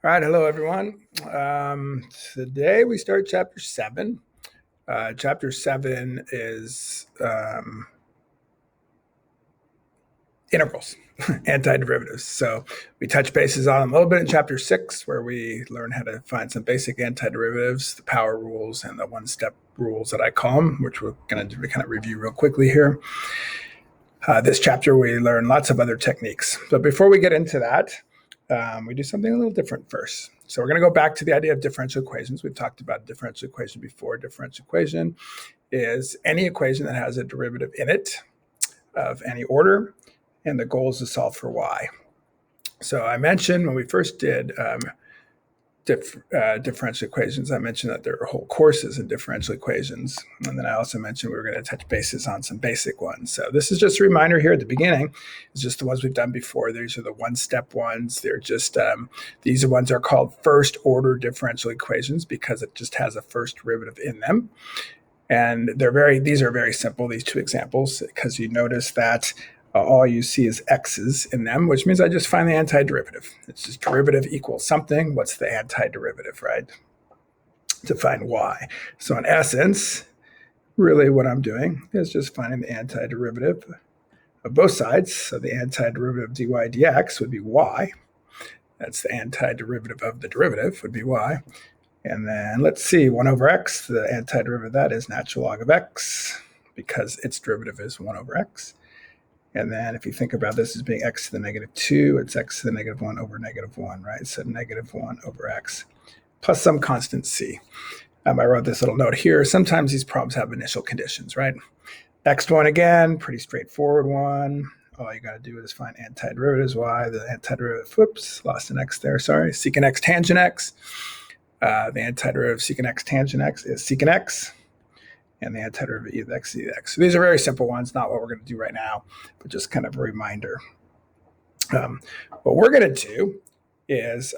All right, hello everyone. Today we start chapter 7. Chapter 7 is integrals, antiderivatives. So we touch bases on them a little bit in chapter 6, where we learn how to find some basic antiderivatives, the power rules, and the one-step rules that I call them, which we're going to kind of review real quickly here. This chapter, we learn lots of other techniques. But before we get into that, we do something a little different first. So we're going to go back to the idea of differential equations. We've talked about a differential equation before. Differential equation is any equation that has a derivative in it of any order, and the goal is to solve for y. So I mentioned when we first did differential equations, I mentioned that there are whole courses in differential equations. And then I also mentioned we were going to touch bases on some basic ones. So this is just a reminder here at the beginning. It's just the ones we've done before. These are the one-step ones. They're just, these ones are called first-order differential equations because it just has a first derivative in them. And these are very simple, these two examples, because you notice that all you see is x's in them, which means I just find the antiderivative. It's just derivative equals something. What's the antiderivative, right? To find y. So in essence, really what I'm doing is just finding the antiderivative of both sides. So the antiderivative of dy dx would be y. That's the antiderivative of the derivative would be y. And then let's see, 1 over x, the antiderivative of that is natural log of x because its derivative is 1 over x. And then if you think about this as being x to the negative 2, it's x to the negative 1 over negative 1, right? So negative 1 over x plus some constant c. I wrote this little note here. Sometimes these problems have initial conditions, right? Next one again, pretty straightforward one. All you got to do is find antiderivatives y. The antiderivative, whoops, lost an x there, sorry. Secant x tangent x. The antiderivative of secant x tangent x is secant x. And the antiderivative of e of x, e of x. So these are very simple ones, not what we're going to do right now, but just kind of a reminder. What we're going to do is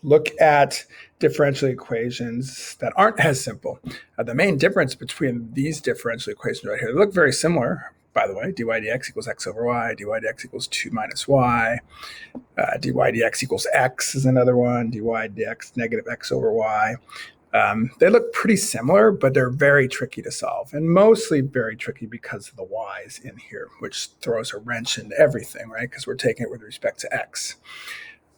look at differential equations that aren't as simple. The main difference between these differential equations right here, they look very similar, by the way. Dy dx equals x over y, dy dx equals 2 minus y, dy dx equals x is another one, dy dx negative x over y. They look pretty similar, but they're very tricky to solve, and mostly very tricky because of the y's in here, which throws a wrench into everything, right? Because we're taking it with respect to x.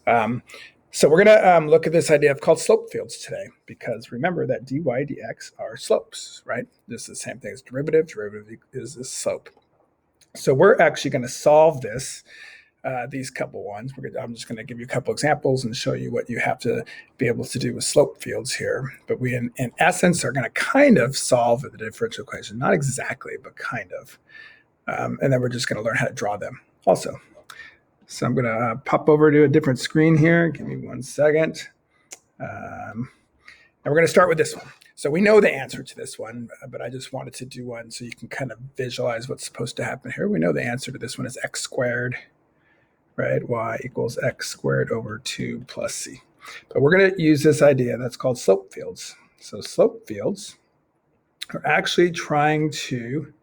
So we're going to look at this idea called slope fields today, because remember that dy dx are slopes, right? This is the same thing as derivative. Derivative is the slope. So we're actually going to solve this. These couple ones. I'm just going to give you a couple examples and show you what you have to be able to do with slope fields here. But we, in essence, are going to kind of solve the differential equation. Not exactly, but kind of. And then we're just going to learn how to draw them also. So I'm going to pop over to a different screen here. Give me 1 second. And we're going to start with this one. So we know the answer to this one, but I just wanted to do one so you can kind of visualize what's supposed to happen here. We know the answer to this one is x squared. Right, y equals x squared over 2 plus c. But we're going to use this idea that's called slope fields. So slope fields are actually trying to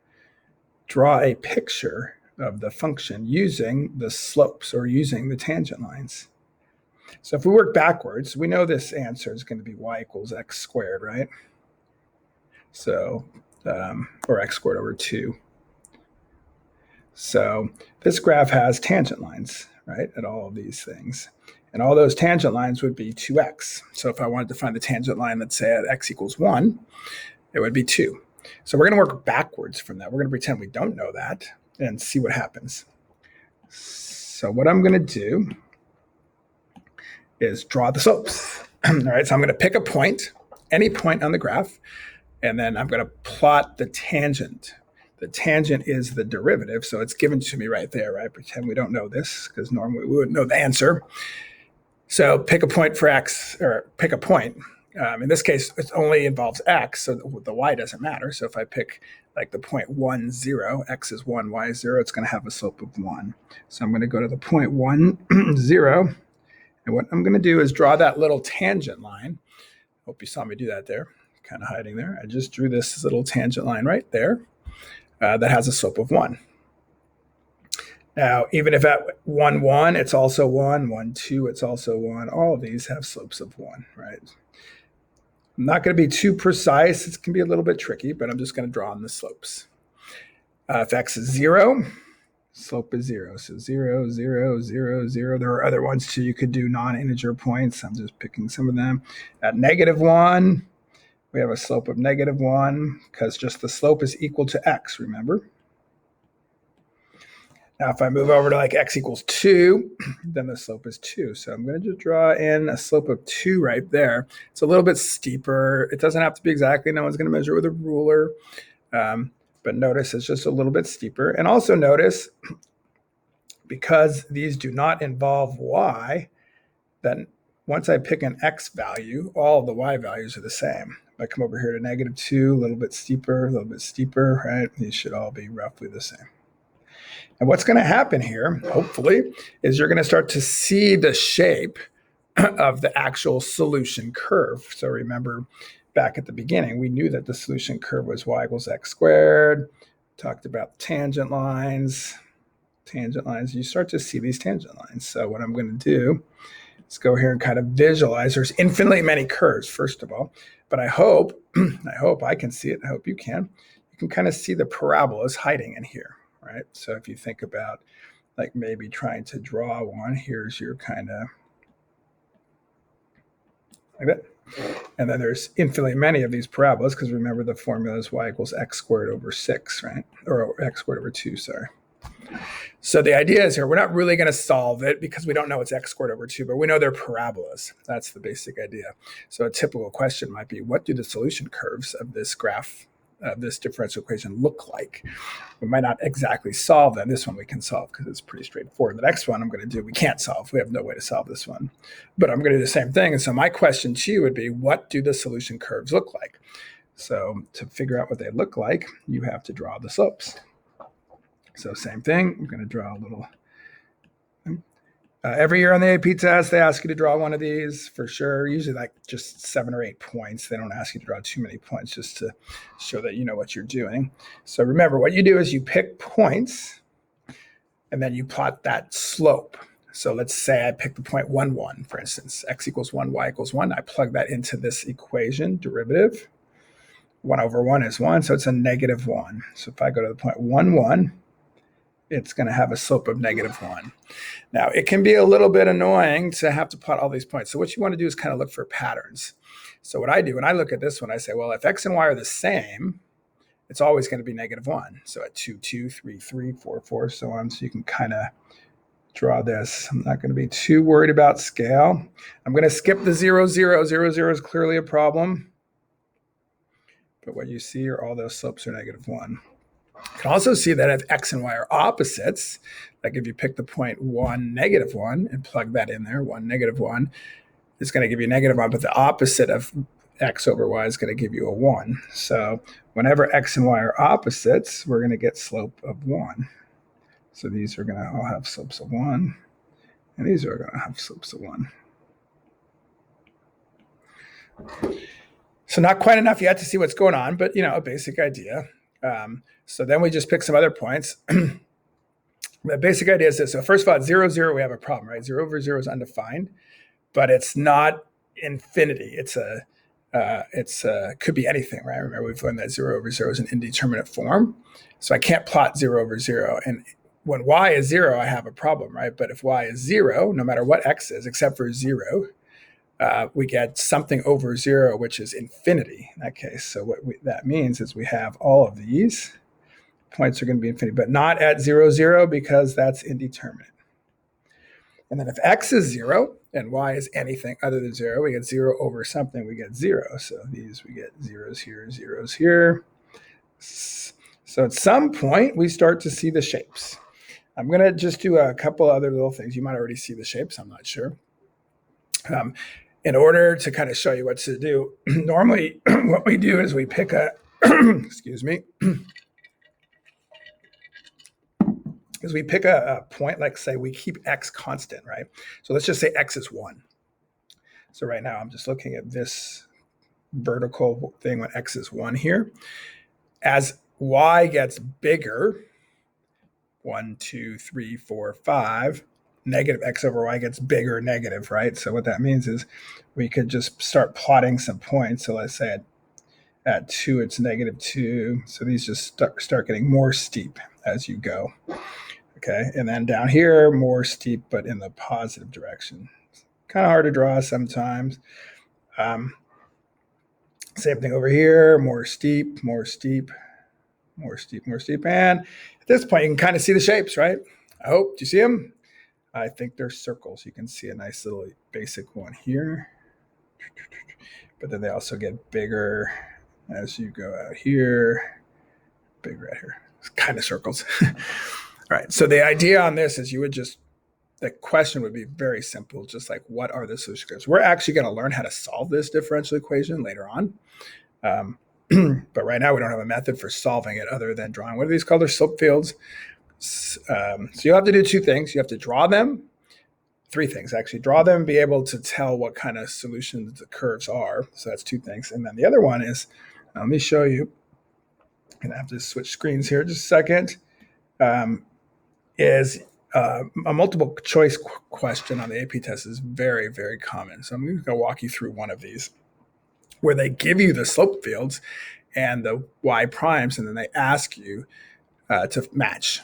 draw a picture of the function using the slopes or using the tangent lines. So if we work backwards, we know this answer is going to be y equals x squared, right? So, or x squared over 2. So this graph has tangent lines, right, at all of these things. And all those tangent lines would be 2x. So if I wanted to find the tangent line, let's say at x equals 1, it would be 2. So we're going to work backwards from that. We're going to pretend we don't know that and see what happens. So what I'm going to do is draw the slopes. All right, so I'm going to pick a point, any point on the graph, and then I'm going to plot the tangent. The tangent is the derivative, so it's given to me right there, right? Pretend we don't know this, because normally we wouldn't know the answer. So pick a point for x, or pick a point. In this case, it only involves x, so the y doesn't matter. So if I pick like the point 1, 0, x is 1, y is 0, it's going to have a slope of 1. So I'm going to go to the point 1, 0, and what I'm going to do is draw that little tangent line. Hope you saw me do that there, kind of hiding there. I just drew this little tangent line right there. That has a slope of 1. Now, even if at 1, 1, it's also 1, 1, 2, it's also 1. All of these have slopes of 1, right? I'm not going to be too precise. It can be a little bit tricky, but I'm just going to draw on the slopes. If x is 0, slope is 0. So 0, 0, 0, 0. There are other ones too. You could do non-integer points. I'm just picking some of them. At negative 1, we have a slope of negative 1 because just the slope is equal to x, remember? Now, if I move over to like x equals 2, then the slope is 2. So I'm going to just draw in a slope of 2 right there. It's a little bit steeper. It doesn't have to be exactly. No one's going to measure it with a ruler. But notice it's just a little bit steeper. And also notice, because these do not involve y, then once I pick an x value, all of the y values are the same. If I come over here to negative 2, a little bit steeper, right? These should all be roughly the same. And what's going to happen here, hopefully, is you're going to start to see the shape of the actual solution curve. So remember, back at the beginning, we knew that the solution curve was y equals x squared. Talked about tangent lines. You start to see these tangent lines. So what I'm going to do is go here and kind of visualize. There's infinitely many curves, first of all, but I hope I can see it. I hope you can. You can kind of see the parabolas hiding in here, right? So if you think about like maybe trying to draw one, here's your kind of like that. And then there's infinitely many of these parabolas because remember the formula is y equals x squared over 6, right? Or x squared over 2, sorry. So the idea is here, we're not really going to solve it because we don't know it's x squared over 2, but we know they're parabolas. That's the basic idea. So a typical question might be, what do the solution curves of this graph, this differential equation look like? We might not exactly solve them. This one we can solve because it's pretty straightforward. The next one I'm going to do, we can't solve. We have no way to solve this one. But I'm going to do the same thing. And so my question to you would be, what do the solution curves look like? So to figure out what they look like, you have to draw the slopes. So same thing, I'm going to draw a little. Every year on the AP test, they ask you to draw one of these for sure, usually like just 7 or 8 points. They don't ask you to draw too many points just to show that you know what you're doing. So remember, what you do is you pick points and then you plot that slope. So let's say I pick the point 1, 1, for instance, x equals 1, y equals 1. I plug that into this equation, derivative. 1 over 1 is 1, so it's a negative 1. So if I go to the point 1, 1, it's going to have a slope of negative 1. Now, it can be a little bit annoying to have to plot all these points. So what you want to do is kind of look for patterns. So what I do when I look at this one, I say, well, if x and y are the same, it's always going to be negative 1. So at 2, 2, 3, 3, 4, 4, so on. So you can kind of draw this. I'm not going to be too worried about scale. I'm going to skip the 0, 0. 0, 0 is clearly a problem. But what you see are all those slopes are negative 1. You can also see that if x and y are opposites, like if you pick the point 1, negative 1, and plug that in there, 1, negative 1, it's going to give you negative 1, but the opposite of x over y is going to give you a 1. So whenever x and y are opposites, we're going to get slope of 1. So these are going to all have slopes of 1, and these are going to have slopes of 1. So not quite enough yet to see what's going on, but a basic idea. So then we just pick some other points. The basic idea is this. So first of all, at 0, 0, we have a problem, right? 0 over 0 is undefined, but it's not infinity. It's could be anything, right? Remember, we've learned that 0 over 0 is an indeterminate form. So I can't plot 0 over 0. And when y is 0, I have a problem, right? But if y is 0, no matter what x is, except for 0, we get something over 0, which is infinity in that case. So what that means is we have all of these points are going to be infinity, but not at 0, 0 because that's indeterminate. And then if x is 0 and y is anything other than 0, we get 0 over something, we get 0. So these, we get zeros here, zeros here. So at some point, we start to see the shapes. I'm going to just do a couple other little things. You might already see the shapes, I'm not sure. In order to kind of show you what to do, normally what we do is we pick a, excuse me, is we pick a point, like say we keep x constant, right? So let's just say x is 1. So right now I'm just looking at this vertical thing when x is 1 here. As y gets bigger, 1, 2, 3, 4, 5, negative x over y gets bigger negative, right? So what that means is we could just start plotting some points. So let's say at 2, it's -2. So these just start getting more steep as you go. Okay, and then down here, more steep, but in the positive direction. Kind of hard to draw sometimes. Same thing over here, more steep, more steep, more steep, more steep. And at this point, you can kind of see the shapes, right? I hope. Do you see them? I think they're circles. You can see a nice little basic one here. But then they also get bigger as you go out here, bigger out here. It's kind of circles. All right. So the idea on this is you would just, the question would be very simple, just like what are the solutions? We're actually going to learn how to solve this differential equation later on. But right now we don't have a method for solving it other than drawing. What are these called? They're slope fields. So you'll have to do two things. You have to draw them. Three things, actually. Draw them, be able to tell what kind of solutions the curves are. So that's two things. And then the other one is, let me show you. I'm going to have to switch screens here just a second. Is a multiple choice question on the AP test is very, very common. So I'm going to walk you through one of these where they give you the slope fields and the y primes, and then they ask you to match.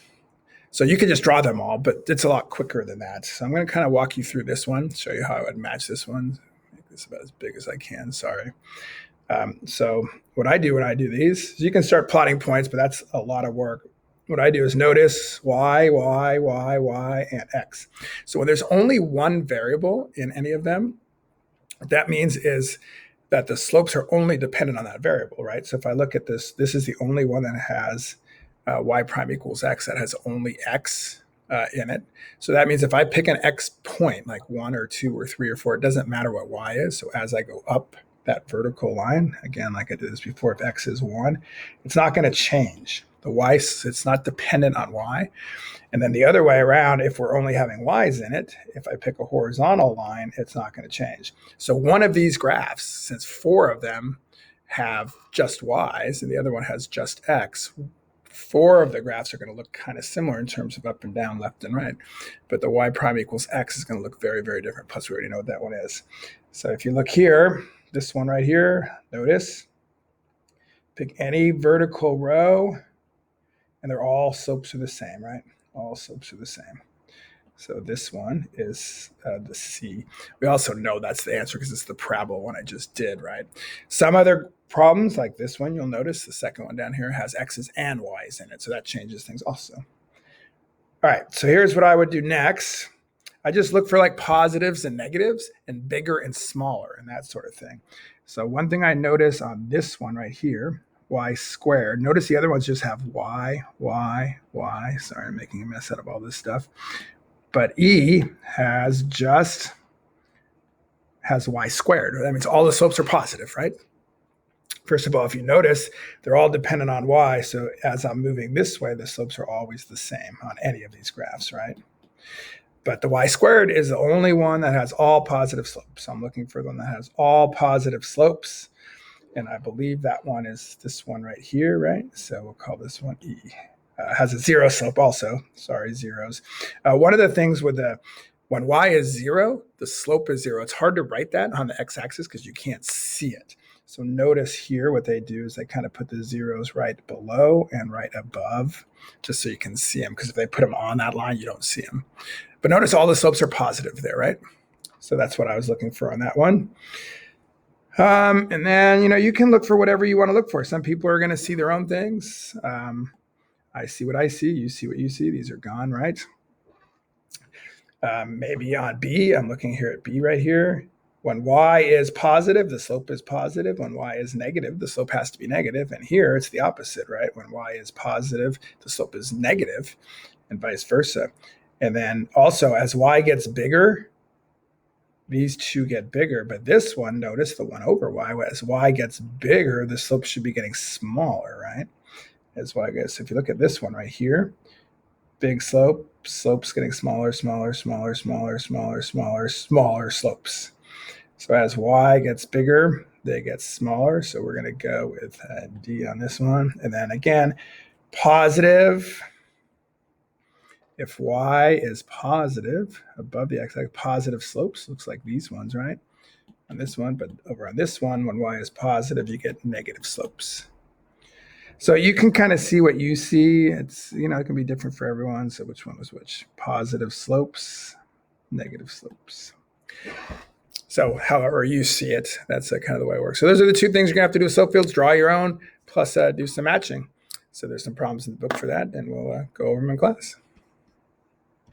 So you can just draw them all, but it's a lot quicker than that. So I'm going to kind of walk you through this one, show you how I would match this one. Make this about as big as I can, sorry. So what I do when I do these is you can start plotting points, but that's a lot of work. What I do is notice y, y, y, y, and x. So when there's only one variable in any of them, what that means is that the slopes are only dependent on that variable, right? So if I look at this, this is the only one that has y prime equals x, that has only x in it. So that means if I pick an x point, like 1 or 2 or 3 or 4, it doesn't matter what y is. So as I go up that vertical line, again, like I did this before, if x is 1, it's not going to change. The y, it's not dependent on y. And then the other way around, if we're only having y's in it, if I pick a horizontal line, it's not going to change. So one of these graphs, since 4 of them have just y's and the other one has just x, 4 of the graphs are going to look kind of similar in terms of up and down, left and right. But the y prime equals x is going to look very, very different. Plus, we already know what that one is. So if you look here, this one right here, notice, pick any vertical row, and they're all slopes are the same, right? All slopes are the same. So this one is the C. We also know that's the answer because it's the parabola one I just did, right? Some other problems like this one, you'll notice the second one down here has X's and Y's in it. So that changes things also. All right, so here's what I would do next. I just look for like positives and negatives and bigger and smaller and that sort of thing. So one thing I notice on this one right here, y squared. Notice the other ones just have y, y, y. Sorry, I'm making a mess out of all this stuff. But E has y squared. That means all the slopes are positive, right? First of all, if you notice, they're all dependent on y. So as I'm moving this way, the slopes are always the same on any of these graphs, right? But the y squared is the only one that has all positive slopes. So I'm looking for the one that has all positive slopes. And I believe that one is this one right here, right? So we'll call this one E. Has a 0 slope also. Sorry, zeros. One of the things with when y is 0, the slope is 0. It's hard to write that on the x-axis because you can't see it. So notice here what they do is they kind of put the zeros right below and right above just so you can see them, because if they put them on that line, you don't see them. But notice all the slopes are positive there, right? So that's what I was looking for on that one. And then, you can look for whatever you want to look for. Some people are going to see their own things. I see what I see. You see what you see. These are gone, right? Maybe on B, I'm looking here at B right here. When y is positive, the slope is positive. When y is negative, the slope has to be negative. And here it's the opposite, right? When y is positive, the slope is negative, and vice versa. And then also as y gets bigger, these two get bigger, but this one, notice the one over y, as y gets bigger, the slope should be getting smaller, right? As y gets, if you look at this one right here, big slope, slopes getting smaller, smaller, smaller, smaller, smaller, smaller, smaller slopes. So as y gets bigger, they get smaller. So we're going to go with D on this one. And then again, positive If y is positive above the x-axis, positive slopes, looks like these ones, right? On this one, but over on this one, when y is positive, you get negative slopes. So you can kind of see what you see. It's, it can be different for everyone. So which one was which? Positive slopes, negative slopes. So however you see it, that's kind of the way it works. So those are the two things you're gonna have to do with slope fields: draw your own, plus do some matching. So there's some problems in the book for that, and we'll go over them in class.